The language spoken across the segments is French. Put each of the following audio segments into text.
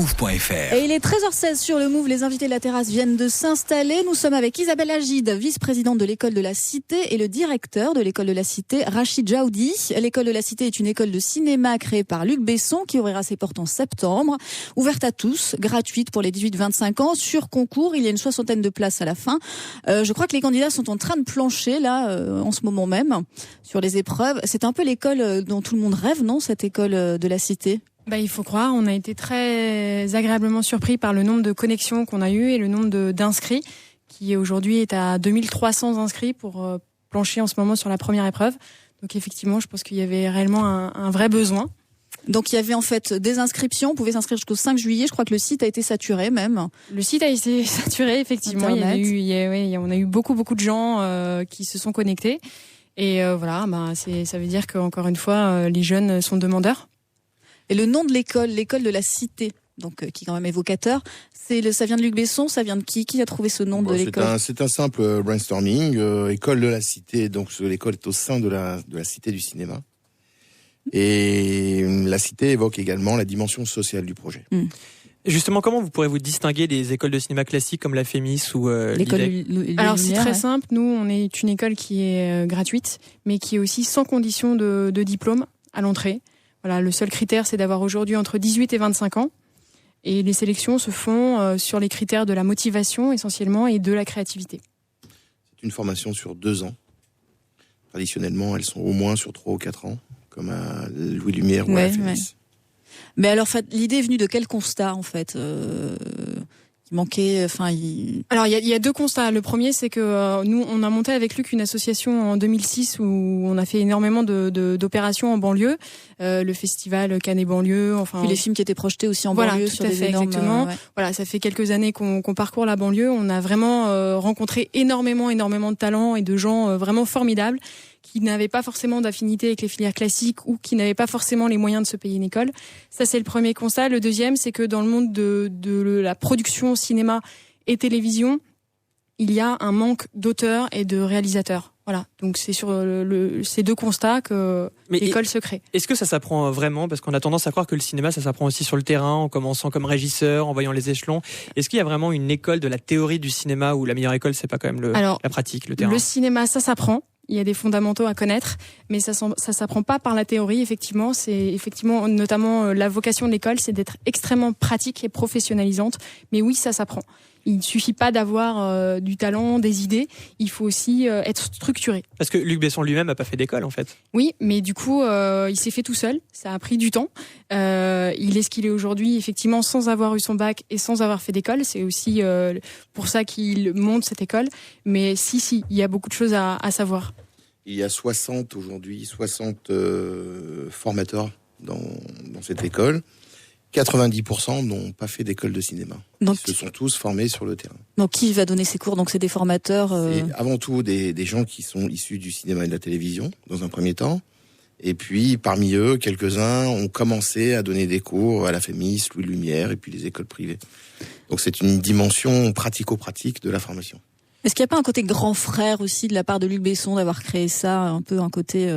move.fr. Et il est 13h16 sur le Move. Les invités de la terrasse viennent de s'installer. Nous sommes avec Isabelle Agide, vice-présidente de l'école de la Cité, et le directeur de l'école de la Cité, Rachid Jaoudi. L'école de la Cité est une école de cinéma créée par Luc Besson qui ouvrira ses portes en septembre. Ouverte à tous, gratuite pour les 18-25 ans. Sur concours, il y a une 60aine de places à la fin. Je crois que les candidats sont en train de plancher là, en ce moment même, sur les épreuves. C'est un peu l'école dont tout le monde rêve, non, cette école de la Cité? Il faut croire, on a été très agréablement surpris par le nombre de connexions qu'on a eu et le nombre d'inscrits, qui aujourd'hui est à 2300 inscrits pour plancher en ce moment sur la première épreuve. Donc effectivement, je pense qu'il y avait réellement un vrai besoin. Donc il y avait en fait des inscriptions, on pouvait s'inscrire jusqu'au 5 juillet, je crois que le site a été saturé même. Le site a été saturé, effectivement. On a eu beaucoup de gens qui se sont connectés. Et ça veut dire qu'encore une fois, les jeunes sont demandeurs. Et le nom de l'école de la Cité, donc qui est quand même évocateur, ça vient de Luc Besson, ça vient de qui? Qui a trouvé ce nom de l'école? C'est un simple brainstorming. École de la Cité, donc l'école est au sein de la Cité du cinéma. Et la Cité évoque également la dimension sociale du projet. Justement, comment vous pourrez vous distinguer des écoles de cinéma classiques comme la Fémis ou l'école Alors c'est très simple, nous on est une école qui est gratuite, mais qui est aussi sans condition de diplôme à l'entrée. Voilà, le seul critère, c'est d'avoir aujourd'hui entre 18 et 25 ans. Et les sélections se font sur les critères de la motivation, essentiellement, et de la créativité. C'est une formation sur 2 ans. Traditionnellement, elles sont au moins sur 3 ou 4 ans, comme à Louis Lumière ou à la Fémis. Ouais. Mais alors, l'idée est venue de quel constat, en fait il manquait, Alors il y a 2 constats. Le premier, c'est que nous on a monté avec Luc une association en 2006 où on a fait énormément d'opérations en banlieue, le festival Cannes et banlieue, puis les films qui étaient projetés aussi en banlieue sur des énormes. Exactement. Voilà, ça fait quelques années qu'on parcourt la banlieue. On a vraiment rencontré énormément de talents et de gens vraiment formidables qui n'avaient pas forcément d'affinité avec les filières classiques ou qui n'avaient pas forcément les moyens de se payer une école. Ça, c'est le premier constat. Le deuxième, c'est que dans le monde de la production cinéma et télévision, il y a un manque d'auteurs et de réalisateurs. Voilà. Donc, c'est sur ces 2 constats que l'école se crée. Est-ce que ça s'apprend vraiment? Parce qu'on a tendance à croire que le cinéma, ça s'apprend aussi sur le terrain, en commençant comme régisseur, en voyant les échelons. Est-ce qu'il y a vraiment une école de la théorie du cinéma où la meilleure école, c'est pas quand même la pratique, le terrain? Le cinéma, ça s'apprend. Il y a des fondamentaux à connaître, mais ça s'apprend pas par la théorie. Effectivement, notamment la vocation de l'école, c'est d'être extrêmement pratique et professionnalisante. Mais oui, ça s'apprend. Il ne suffit pas d'avoir du talent, des idées. Il faut aussi être structuré. Parce que Luc Besson lui-même n'a pas fait d'école, en fait. Oui, mais du coup, il s'est fait tout seul. Ça a pris du temps. Il est ce qu'il est aujourd'hui, effectivement, sans avoir eu son bac et sans avoir fait d'école. C'est aussi pour ça qu'il monte cette école. Mais si, il y a beaucoup de choses à savoir. Il y a 60 formateurs dans cette école. 90% n'ont pas fait d'école de cinéma. Donc, ils se sont tous formés sur le terrain. Donc qui va donner ces cours? Donc c'est des formateurs C'est avant tout des gens qui sont issus du cinéma et de la télévision, dans un premier temps. Et puis, parmi eux, quelques-uns ont commencé à donner des cours à la Fémis, Louis Lumière, et puis les écoles privées. Donc c'est une dimension pratico-pratique de la formation. Est-ce qu'il n'y a pas un côté grand frère aussi de la part de Luc Besson d'avoir créé ça, un peu un côté...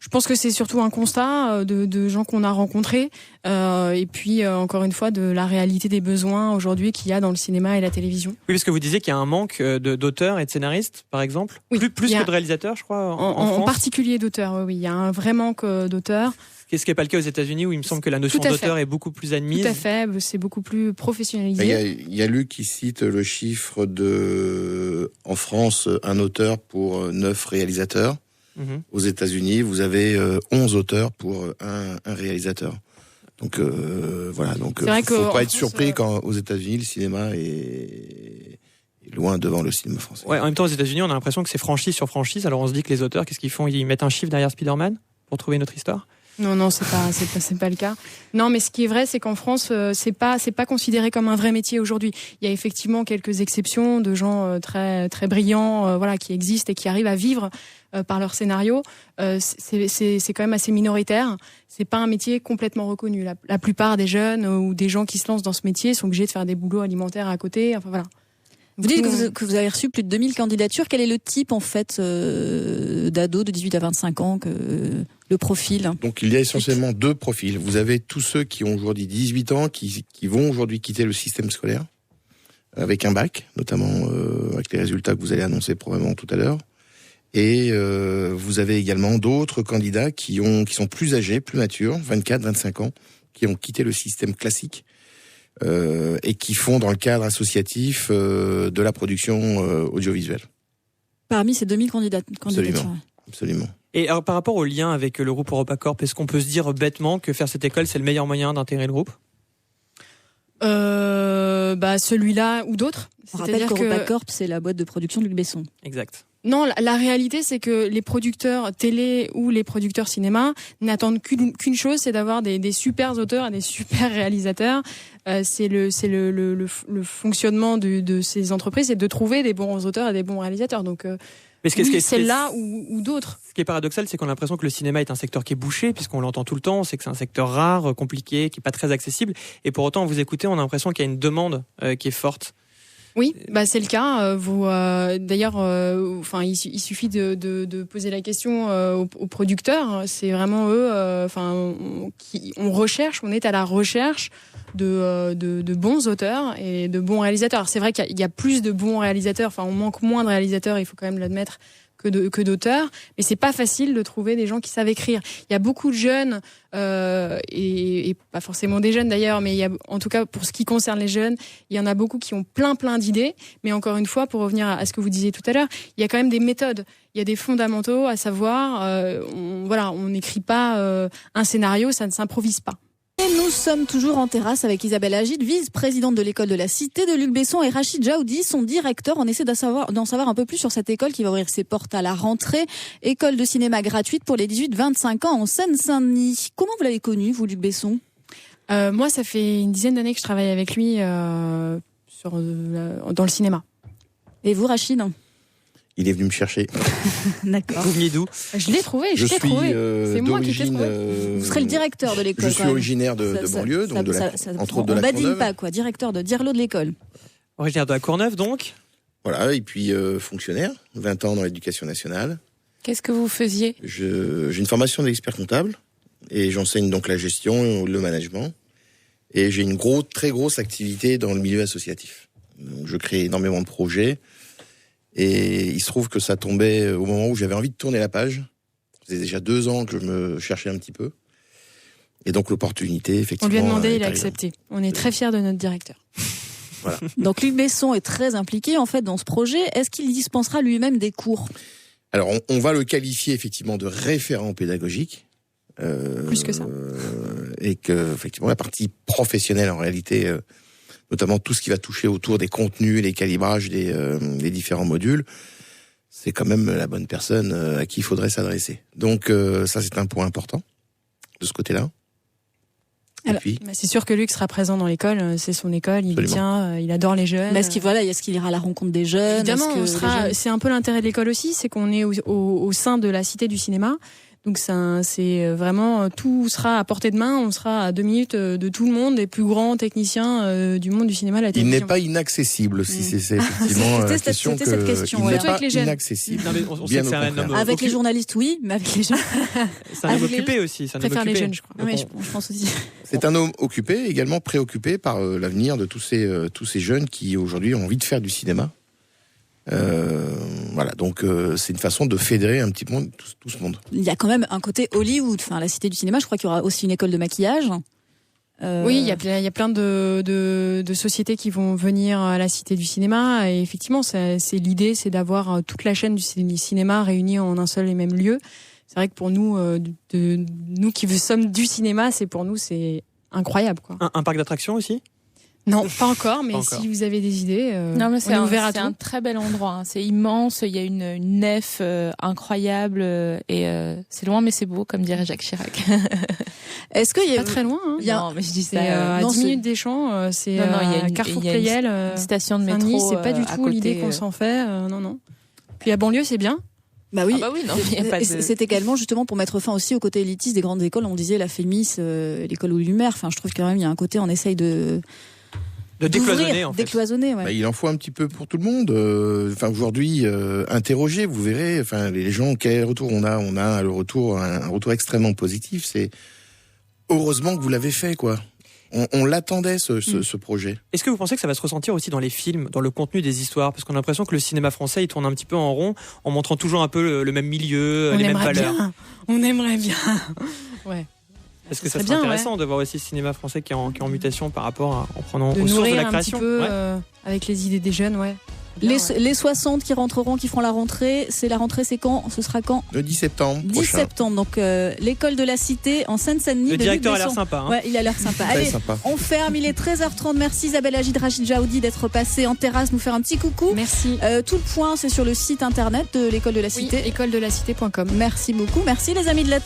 Je pense que c'est surtout un constat de gens qu'on a rencontrés et puis encore une fois de la réalité des besoins aujourd'hui qu'il y a dans le cinéma et la télévision. Oui, parce que vous disiez qu'il y a un manque d'auteurs et de scénaristes, par exemple. Oui, plus que de réalisateurs, je crois, en France. En particulier d'auteurs, oui. Il y a un vrai manque d'auteurs. Qu'est-ce qui n'est pas le cas aux États-Unis où il me semble que la notion d'auteur est beaucoup plus admise? Tout à fait, c'est beaucoup plus professionnalisé. Il y a Luc qui cite le chiffre en France, un auteur pour 9 réalisateurs. Aux États-Unis, vous avez 11 auteurs pour un réalisateur. Donc voilà, donc faut pas être surpris quand aux États-Unis le cinéma est loin devant le cinéma français. Ouais, en même temps aux États-Unis, on a l'impression que c'est franchise sur franchise. Alors on se dit que les auteurs, qu'est-ce qu'ils font? Ils mettent un chiffre derrière Spider-Man pour trouver une autre histoire? Non, c'est pas le cas. Non, mais ce qui est vrai, c'est qu'en France, c'est pas considéré comme un vrai métier aujourd'hui. Il y a effectivement quelques exceptions de gens très très brillants, qui existent et qui arrivent à vivre par leur scénario. C'est quand même assez minoritaire. C'est pas un métier complètement reconnu. La plupart des jeunes ou des gens qui se lancent dans ce métier sont obligés de faire des boulots alimentaires à côté. Enfin voilà. Vous dites que vous avez reçu plus de 2000 candidatures. Quel est le type, en fait, d'ados de 18 à 25 ans le profil? Donc il y a essentiellement deux profils. Vous avez tous ceux qui ont aujourd'hui 18 ans, qui vont aujourd'hui quitter le système scolaire, avec un bac, notamment avec les résultats que vous allez annoncer probablement tout à l'heure. Et vous avez également d'autres candidats qui sont plus âgés, plus matures, 24, 25 ans, qui ont quitté le système classique et qui font dans le cadre associatif de la production audiovisuelle. Parmi ces 2000 candidatures. Absolument. Et alors, par rapport au lien avec le groupe EuropaCorp, est-ce qu'on peut se dire bêtement que faire cette école, c'est le meilleur moyen d'intégrer le groupe ? Celui-là ou d'autres. On rappelle qu'EuropaCorp, c'est la boîte de production de Luc Besson. Exact. Non, la réalité, c'est que les producteurs télé ou les producteurs cinéma n'attendent qu'une chose, c'est d'avoir des super auteurs et des super réalisateurs. C'est le fonctionnement de ces entreprises, c'est de trouver des bons auteurs et des bons réalisateurs. Donc, c'est là ou d'autres. Ce qui est paradoxal, c'est qu'on a l'impression que le cinéma est un secteur qui est bouché, puisqu'on l'entend tout le temps, c'est que c'est un secteur rare, compliqué, qui est pas très accessible. Et pour autant, vous écoutez, on a l'impression qu'il y a une demande qui est forte. Oui, c'est le cas. D'ailleurs, il suffit de poser la question aux producteurs. C'est vraiment eux. On est à la recherche de bons auteurs et de bons réalisateurs. Alors, c'est vrai qu'il y a plus de bons réalisateurs. Enfin, on manque moins de réalisateurs. Il faut quand même l'admettre. Que d'auteurs, mais c'est pas facile de trouver des gens qui savent écrire. Il y a beaucoup de jeunes et pas forcément des jeunes d'ailleurs, mais en tout cas pour ce qui concerne les jeunes, il y en a beaucoup qui ont plein d'idées. Mais encore une fois, pour revenir à ce que vous disiez tout à l'heure, il y a quand même des méthodes, il y a des fondamentaux à savoir. On n'écrit pas un scénario, ça ne s'improvise pas. Et nous sommes toujours en terrasse avec Isabelle Agide, vice-présidente de l'école de la Cité, de Luc Besson, et Rachid Jaoudi, son directeur. On essaie d'en savoir un peu plus sur cette école qui va ouvrir ses portes à la rentrée. École de cinéma gratuite pour les 18-25 ans en Seine-Saint-Denis. Comment vous l'avez connu, vous, Luc Besson ? Moi, ça fait une dizaine d'années que je travaille avec lui dans le cinéma. Et vous, Rachid ? Il est venu me chercher. D'accord. Vous veniez d'où ? Je l'ai trouvé, je t'ai trouvé. C'est moi qui t'ai trouvé. Vous serez le directeur de l'école. Je suis originaire de banlieue, donc entre autres de la Courneuve. On badine pas, quoi. Directeur de Dirlo de l'école. Originaire de la Courneuve, donc ? Voilà, et puis fonctionnaire, 20 ans dans l'éducation nationale. Qu'est-ce que vous faisiez ? J'ai une formation d'expert comptable, et j'enseigne donc la gestion, le management. Et j'ai une très grosse activité dans le milieu associatif. Donc je crée énormément de projets. Et il se trouve que ça tombait au moment où j'avais envie de tourner la page. Ça faisait déjà 2 ans que je me cherchais un petit peu. Et donc l'opportunité, effectivement... On lui a demandé, il a accepté. On est très fiers de notre directeur. Voilà. Donc Luc Besson est très impliqué en fait dans ce projet. Est-ce qu'il dispensera lui-même des cours ? Alors on va le qualifier effectivement de référent pédagogique. Plus que ça. Et que effectivement la partie professionnelle en réalité... notamment tout ce qui va toucher autour des contenus, les calibrages des différents modules, c'est quand même la bonne personne à qui il faudrait s'adresser. Donc ça, c'est un point important de ce côté-là. Alors, c'est sûr que Luc sera présent dans l'école, c'est son école, il tient, il adore les jeunes. Est-ce qu'il ira à la rencontre des jeunes ? Évidemment, c'est un peu l'intérêt de l'école aussi, c'est qu'on est au sein de la Cité du cinéma. Donc c'est vraiment, tout sera à portée de main, on sera à 2 minutes de tout le monde, des plus grands techniciens du monde du cinéma, de la télévision. Il n'est pas inaccessible, si c'est effectivement la question. C'était cette question. Il n'est pas inaccessible. Non, mais on sait que c'est un homme avec les journalistes, oui, mais avec les jeunes. C'est un homme occupé aussi. Je préfère les jeunes, je crois. Oui, je pense aussi. C'est un homme occupé, également préoccupé par l'avenir de tous ces jeunes qui aujourd'hui ont envie de faire du cinéma. Voilà, donc c'est une façon de fédérer un petit peu tout ce monde. Il y a quand même un côté Hollywood, enfin la Cité du cinéma. Je crois qu'il y aura aussi une école de maquillage. Oui, il y a plein de sociétés qui vont venir à la Cité du cinéma. Et effectivement, c'est l'idée, c'est d'avoir toute la chaîne du cinéma réunie en un seul et même lieu. C'est vrai que pour nous, nous qui sommes du cinéma, c'est incroyable, quoi. Un parc d'attractions aussi ? Non, pas encore, mais si vous avez des idées, non, mais c'est ouvert à tout. C'est un très bel endroit. C'est immense. Il y a une nef incroyable et c'est loin, mais c'est beau, comme dirait Jacques Chirac. Est-ce qu'il y a pas très loin Non, mais je dis ça. À 10 minutes des Champs. C'est il y a Carrefour Pleyel, une station de métro. C'est pas du tout l'idée qu'on s'en fait. Non. Puis à banlieue, c'est bien. Bah oui. Non, y a pas de... C'est également justement pour mettre fin aussi au côté élitiste des grandes écoles. On disait la Fémis, l'école Lumière. Enfin, je trouve quand même il y a un côté on essaye de De décloisonner, en fait. Décloisonner, ouais. Il en faut un petit peu pour tout le monde. Aujourd'hui, interrogez, vous verrez. Les gens, quel retour on a un retour extrêmement positif. C'est heureusement que vous l'avez fait, quoi. On l'attendait, ce projet. Est-ce que vous pensez que ça va se ressentir aussi dans les films, dans le contenu des histoires? Parce qu'on a l'impression que le cinéma français, il tourne un petit peu en rond, en montrant toujours un peu le même milieu, les mêmes valeurs. On aimerait bien. Ouais. Est-ce que ça serait intéressant de voir aussi le cinéma français qui est en mutation par rapport en prenant aux sources de la création? Un petit peu avec les idées des jeunes, ouais. Bien, les 60 qui rentreront, qui feront la rentrée, c'est quand? Ce sera quand? Le 10 septembre. 10 septembre, donc l'école de la Cité en Seine-Saint-Denis. Le directeur a l'air sympa. Hein. Ouais, il a l'air sympa. Allez, sympa. On ferme, il est 13h30. Merci Isabelle Agide, Rachid Jaoudi d'être passé en terrasse nous faire un petit coucou. Merci. Tout le point, c'est sur le site internet de l'école de la Cité. Oui, écoledelacité.com. Merci beaucoup. Merci les amis de la